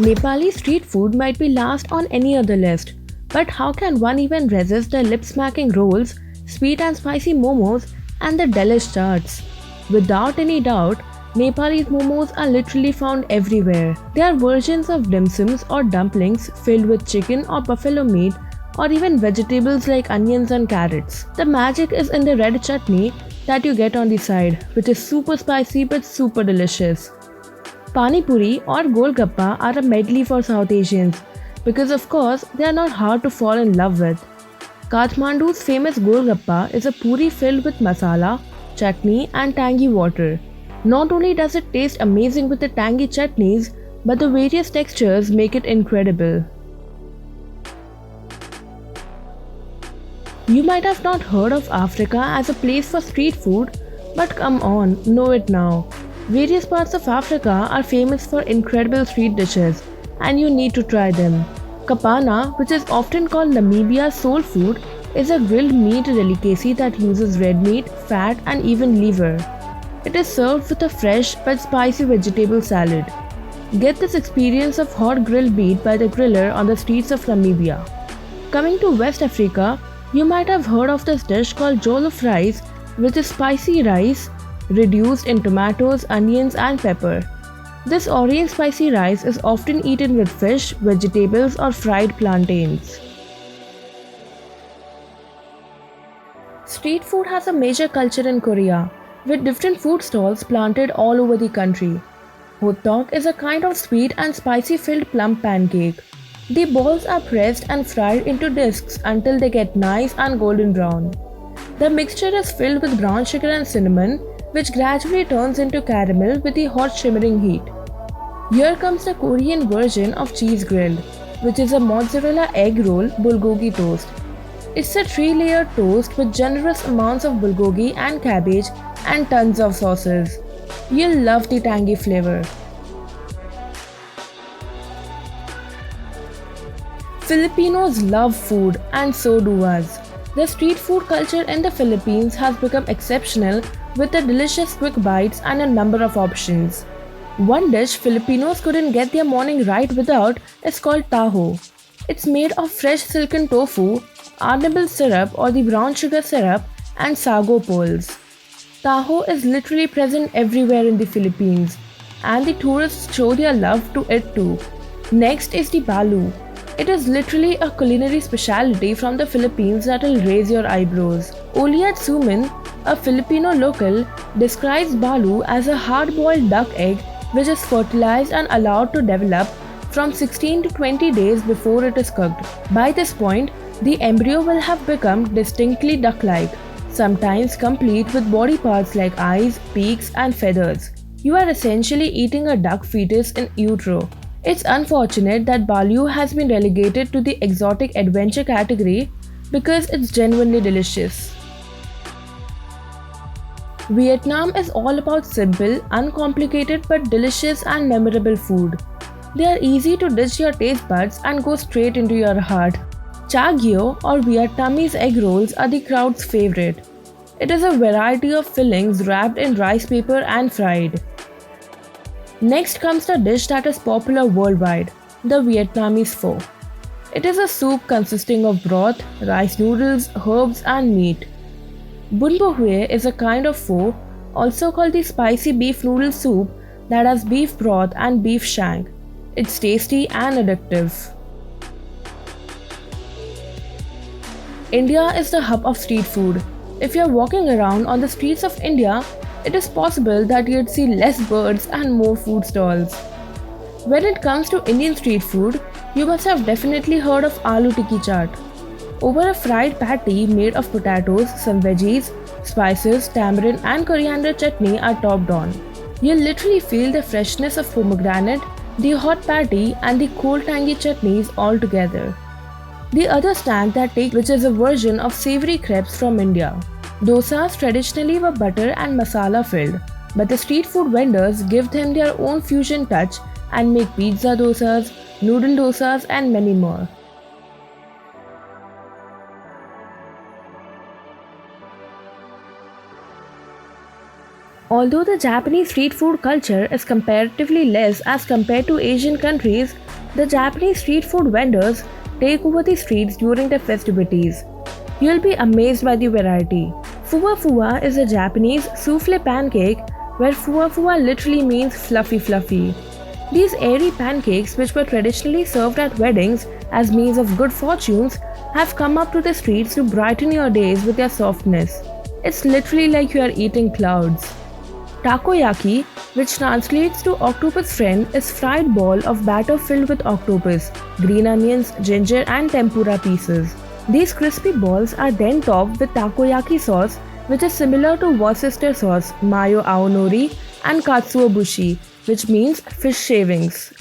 Nepali street food might be last on any other list, but how can one even resist the lip-smacking rolls, sweet and spicy momos, and the delish chaats? Without any doubt, Nepalese momos are literally found everywhere. They are versions of dim sums or dumplings filled with chicken or buffalo meat or even vegetables like onions and carrots. The magic is in the red chutney that you get on the side, which is super spicy but super delicious. Pani Puri or Golgappa are a medley for South Asians because, of course, they are not hard to fall in love with. Kathmandu's famous Golgappa is a puri filled with masala, chutney, and tangy water. Not only does it taste amazing with the tangy chutneys, but the various textures make it incredible. You might have not heard of Africa as a place for street food, but come on, know it now. Various parts of Africa are famous for incredible street dishes, and you need to try them. Kapana, which is often called Namibia's soul food, is a grilled meat delicacy that uses red meat, fat, and even liver. It is served with a fresh but spicy vegetable salad. Get this experience of hot grilled meat by the griller on the streets of Namibia. Coming to West Africa, you might have heard of this dish called jollof rice, which is spicy rice reduced in tomatoes, onions, and pepper. This orange spicy rice is often eaten with fish, vegetables, or fried plantains. Street food has a major culture in Korea, with different food stalls planted all over the country. Hotteok is a kind of sweet and spicy filled plum pancake. The balls are pressed and fried into discs until they get nice and golden brown. The mixture is filled with brown sugar and cinnamon, which gradually turns into caramel with the hot shimmering heat. Here comes the Korean version of cheese grilled, which is a mozzarella egg roll bulgogi toast. It's a 3-layered toast with generous amounts of bulgogi and cabbage and tons of sauces. You'll love the tangy flavor. Filipinos love food, and so do us. The street food culture in the Philippines has become exceptional with the delicious quick bites and a number of options. One dish Filipinos couldn't get their morning right without is called taho. It's made of fresh silken tofu, arnibal syrup or the brown sugar syrup, and sago pearls. Taho is literally present everywhere in the Philippines, and the tourists show their love to it too. Next is the balu. It is literally a culinary specialty from the Philippines that will raise your eyebrows. Oliat Sumin, a Filipino local, describes balu as a hard-boiled duck egg which is fertilized and allowed to develop from 16 to 20 days before it is cooked. By this point, the embryo will have become distinctly duck-like, sometimes complete with body parts like eyes, beaks, and feathers. You are essentially eating a duck fetus in utero. It's unfortunate that balu has been relegated to the exotic adventure category because it's genuinely delicious. Vietnam is all about simple, uncomplicated but delicious and memorable food. They are easy to ditch your taste buds and go straight into your heart. Chagio or Vietnamese egg rolls are the crowd's favorite. It is a variety of fillings wrapped in rice paper and fried. Next comes the dish that is popular worldwide, the Vietnamese pho. It is a soup consisting of broth, rice noodles, herbs, and meat. Bun bo hue is a kind of pho, also called the spicy beef noodle soup, that has beef broth and beef shank. It's tasty and addictive. India is the hub of street food. If you're walking around on the streets of India, it is possible that you'd see less birds and more food stalls. When it comes to Indian street food, you must have definitely heard of aloo tikki chaat. Over a fried patty made of potatoes, some veggies, spices, tamarind and coriander chutney are topped on. You'll literally feel the freshness of pomegranate, the hot patty and the cold tangy chutneys all together. The other snack that takes, which is a version of savory crepes from India. Dosas traditionally were butter and masala filled, but the street food vendors give them their own fusion touch and make pizza dosas, noodle dosas and many more. Although the Japanese street food culture is comparatively less as compared to Asian countries, The Japanese street food vendors take over the streets during the festivities. You'll be amazed by the variety. Fuwa fuwa is a Japanese souffle pancake where fuwa fuwa literally means fluffy fluffy. These airy pancakes, which were traditionally served at weddings as means of good fortunes, have come up to the streets to brighten your days with their softness. It's literally like you are eating clouds. Takoyaki, which translates to octopus friend, is fried ball of batter filled with octopus, green onions, ginger and tempura pieces. These crispy balls are then topped with takoyaki sauce, which is similar to Worcester sauce, mayo aonori and katsuobushi, which means fish shavings.